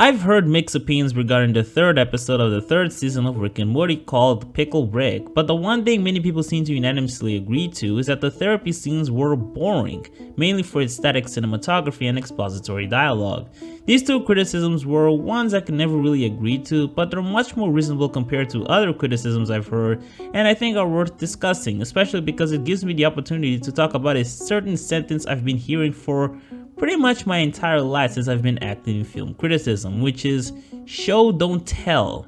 I've heard mixed opinions regarding the third episode of the third season of Rick and Morty called Pickle Rick, but the one thing many people seem to unanimously agree to is that the therapy scenes were boring, mainly for its static cinematography and expository dialogue. These two criticisms were ones I could never really agree to, but they're much more reasonable compared to other criticisms I've heard, and I think are worth discussing, especially because it gives me the opportunity to talk about a certain sentence I've been hearing for pretty much my entire life since I've been active in film criticism, which is show don't tell.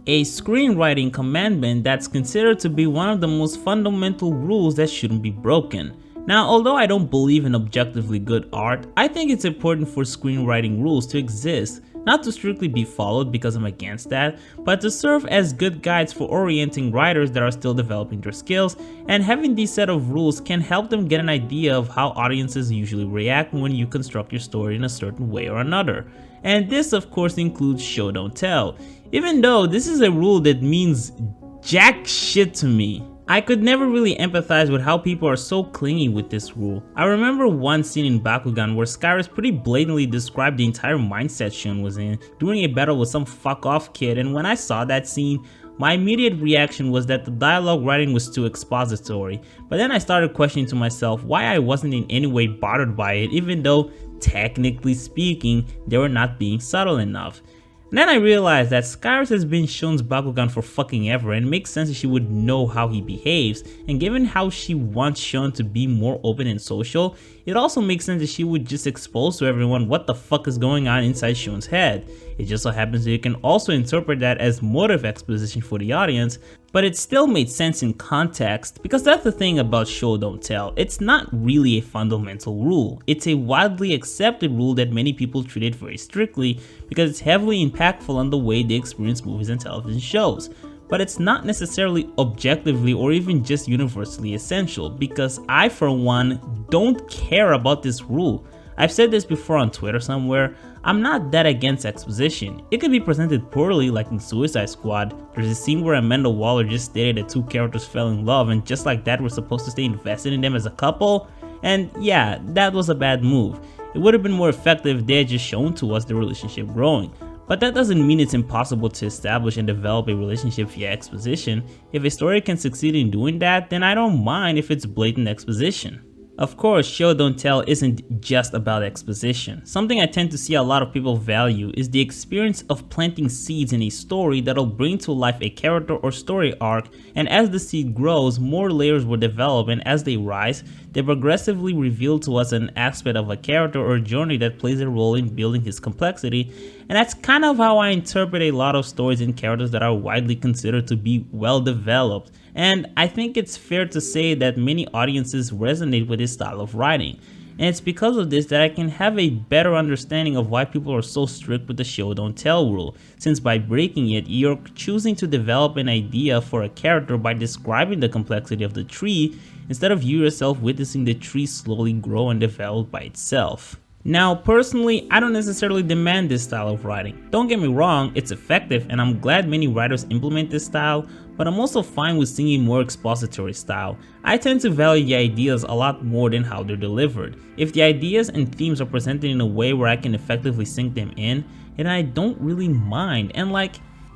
A screenwriting commandment that's considered to be one of the most fundamental rules that shouldn't be broken. Now, although I don't believe in objectively good art, I think it's important for screenwriting rules to exist, not to strictly be followed because I'm against that, but to serve as good guides for orienting writers that are still developing their skills, and having these set of rules can help them get an idea of how audiences usually react when you construct your story in a certain way or another. And this of course includes show don't tell, even though this is a rule that means jack shit to me. I could never really empathize with how people are so clingy with this rule. I remember one scene in Bakugan where Skyris pretty blatantly described the entire mindset Shun was in during a battle with some fuck off kid, and when I saw that scene, my immediate reaction was that the dialogue writing was too expository, but then I started questioning to myself why I wasn't in any way bothered by it, even though, technically speaking, they were not being subtle enough. And then I realized that Skyris has been Shun's Bakugan for fucking ever, and it makes sense that she would know how he behaves, and given how she wants Shun to be more open and social, it also makes sense that she would just expose to everyone what the fuck is going on inside Shun's head. It just so happens that you can also interpret that as motive exposition for the audience, but it still made sense in context, because that's the thing about show don't tell. It's not really a fundamental rule. It's a widely accepted rule that many people treat it very strictly because it's heavily impactful on the way they experience movies and television shows. But it's not necessarily objectively or even just universally essential, because I for one don't care about this rule. I've said this before on Twitter somewhere, I'm not that against exposition. It could be presented poorly, like in Suicide Squad. There's a scene where Amanda Waller just stated that two characters fell in love, and just like that we're supposed to stay invested in them as a couple, and yeah, that was a bad move. It would have been more effective if they had just shown to us the relationship growing. But that doesn't mean it's impossible to establish and develop a relationship via exposition. If a story can succeed in doing that, then I don't mind if it's blatant exposition. Of course, show don't tell isn't just about exposition. Something I tend to see a lot of people value is the experience of planting seeds in a story that'll bring to life a character or story arc, and as the seed grows, more layers will develop, and as they rise, they progressively reveal to us an aspect of a character or journey that plays a role in building his complexity, and that's kind of how I interpret a lot of stories and characters that are widely considered to be well developed. And I think it's fair to say that many audiences resonate with this style of writing. And it's because of this that I can have a better understanding of why people are so strict with the show don't tell rule, since by breaking it, you're choosing to develop an idea for a character by describing the complexity of the tree, instead of you yourself witnessing the tree slowly grow and develop by itself. Now, personally, I don't necessarily demand this style of writing. Don't get me wrong, it's effective and I'm glad many writers implement this style, but I'm also fine with seeing a more expository style. I tend to value the ideas a lot more than how they're delivered. If the ideas and themes are presented in a way where I can effectively sink them in, then I don't really mind. And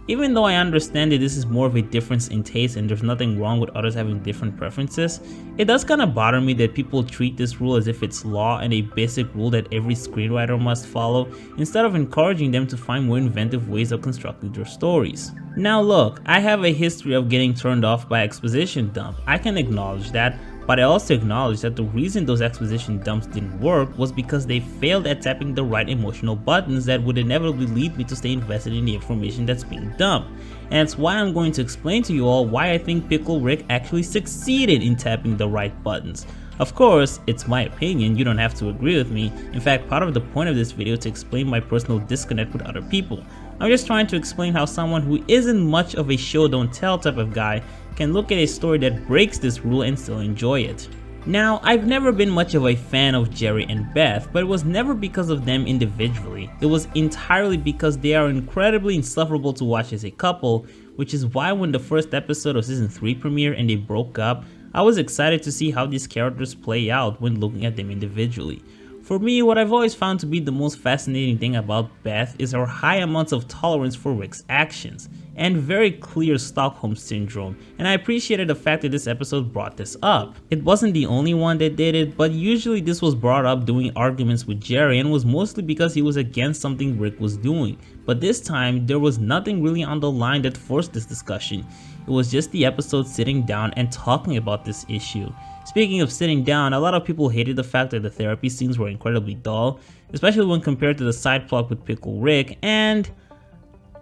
even though I understand that this is more of a difference in taste and there's nothing wrong with others having different preferences, it does kind of bother me that people treat this rule as if it's law and a basic rule that every screenwriter must follow, instead of encouraging them to find more inventive ways of constructing their stories. Now look, I have a history of getting turned off by exposition dump. I can acknowledge that, but I also acknowledge that the reason those exposition dumps didn't work was because they failed at tapping the right emotional buttons that would inevitably lead me to stay invested in the information that's being dumped. And it's why I'm going to explain to you all why I think Pickle Rick actually succeeded in tapping the right buttons. Of course, it's my opinion, you don't have to agree with me. In fact, part of the point of this video is to explain my personal disconnect with other people. I'm just trying to explain how someone who isn't much of a show don't tell type of guy can look at a story that breaks this rule and still enjoy it. Now, I've never been much of a fan of Jerry and Beth, but it was never because of them individually. It was entirely because they are incredibly insufferable to watch as a couple, which is why when the first episode of season 3 premiered and they broke up, I was excited to see how these characters play out when looking at them individually. For me, what I've always found to be the most fascinating thing about Beth is her high amounts of tolerance for Rick's actions, and very clear Stockholm Syndrome, and I appreciated the fact that this episode brought this up. It wasn't the only one that did it, but usually this was brought up during arguments with Jerry and was mostly because he was against something Rick was doing. But this time, there was nothing really on the line that forced this discussion. It was just the episode sitting down and talking about this issue. Speaking of sitting down, a lot of people hated the fact that the therapy scenes were incredibly dull, especially when compared to the side plot with Pickle Rick, and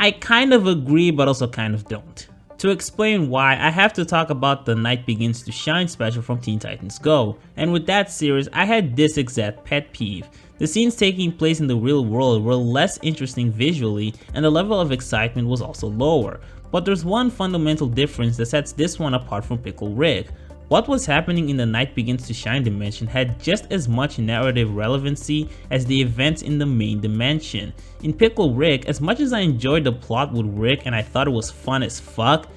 I kind of agree but also kind of don't. To explain why, I have to talk about the Night Begins to Shine special from Teen Titans Go, and with that series I had this exact pet peeve. The scenes taking place in the real world were less interesting visually and the level of excitement was also lower, but there's one fundamental difference that sets this one apart from Pickle Rick. What was happening in the Night Begins to Shine dimension had just as much narrative relevancy as the events in the main dimension. In Pickle Rick, as much as I enjoyed the plot with Rick and I thought it was fun as fuck,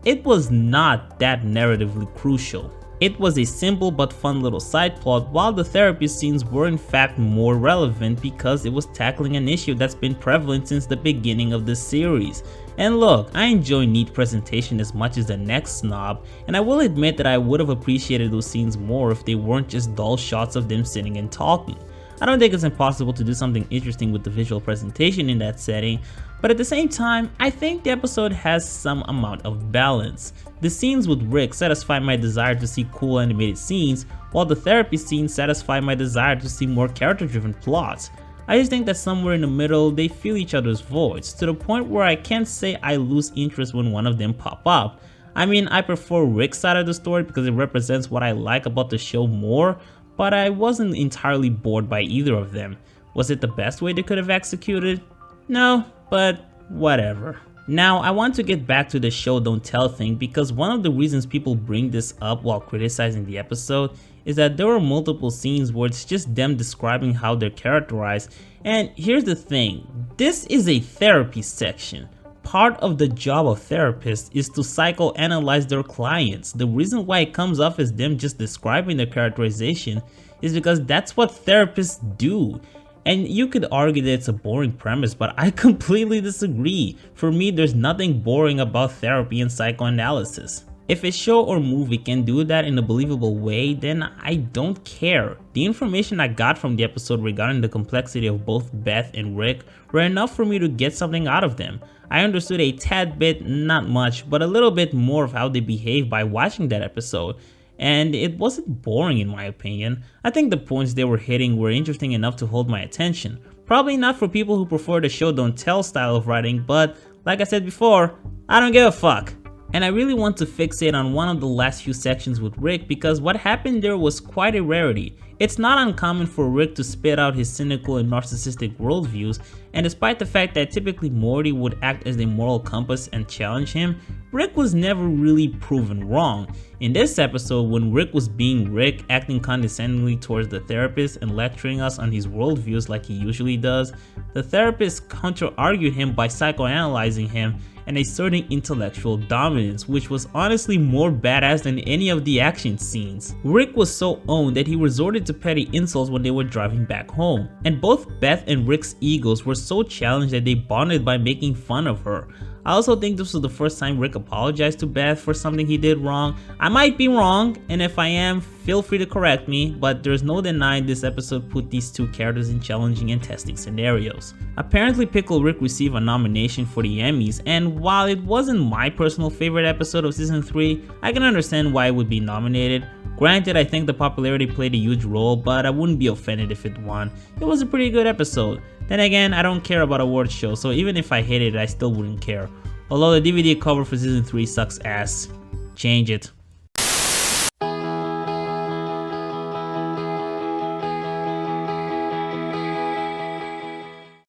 it was not that narratively crucial. It was a simple but fun little side plot, while the therapy scenes were in fact more relevant because it was tackling an issue that's been prevalent since the beginning of the series. And look, I enjoy neat presentation as much as the next snob, and I will admit that I would have appreciated those scenes more if they weren't just dull shots of them sitting and talking. I don't think it's impossible to do something interesting with the visual presentation in that setting, but at the same time, I think the episode has some amount of balance. The scenes with Rick satisfy my desire to see cool animated scenes, while the therapy scenes satisfy my desire to see more character-driven plots. I just think that somewhere in the middle, they fill each other's voids, to the point where I can't say I lose interest when one of them pop up. I mean, I prefer Rick's side of the story because it represents what I like about the show more, but I wasn't entirely bored by either of them. Was it the best way they could have executed? No, but whatever. Now, I want to get back to the show don't tell thing because one of the reasons people bring this up while criticizing the episode is that there were multiple scenes where it's just them describing how they're characterized, and here's the thing, this is a therapy section. Part of the job of therapists is to psychoanalyze their clients. The reason why it comes off as them just describing their characterization is because that's what therapists do. And you could argue that it's a boring premise, but I completely disagree. For me, there's nothing boring about therapy and psychoanalysis. If a show or movie can do that in a believable way, then I don't care. The information I got from the episode regarding the complexity of both Beth and Rick were enough for me to get something out of them. I understood a tad bit, not much, but a little bit more of how they behave by watching that episode. And it wasn't boring in my opinion. I think the points they were hitting were interesting enough to hold my attention. Probably not for people who prefer the show don't tell style of writing, but like I said before, I don't give a fuck. And I really want to fixate on one of the last few sections with Rick because what happened there was quite a rarity. It's not uncommon for Rick to spit out his cynical and narcissistic worldviews, and despite the fact that typically Morty would act as a moral compass and challenge him, Rick was never really proven wrong. In this episode, when Rick was being Rick, acting condescendingly towards the therapist and lecturing us on his worldviews like he usually does, the therapist counter-argued him by psychoanalyzing him and asserting intellectual dominance, which was honestly more badass than any of the action scenes. Rick was so owned that he resorted to petty insults when they were driving back home, and both Beth and Rick's egos were so challenged that they bonded by making fun of her. I also think this was the first time Rick apologized to Beth for something he did wrong. I might be wrong, and if I am, feel free to correct me, but there's no denying this episode put these two characters in challenging and testing scenarios. Apparently Pickle Rick received a nomination for the Emmys, and while it wasn't my personal favorite episode of season 3, I can understand why it would be nominated. Granted, I think the popularity played a huge role, but I wouldn't be offended if it won. It was a pretty good episode. Then again, I don't care about award shows, so even if I hated it, I still wouldn't care. Although the DVD cover for season 3 sucks ass. Change it.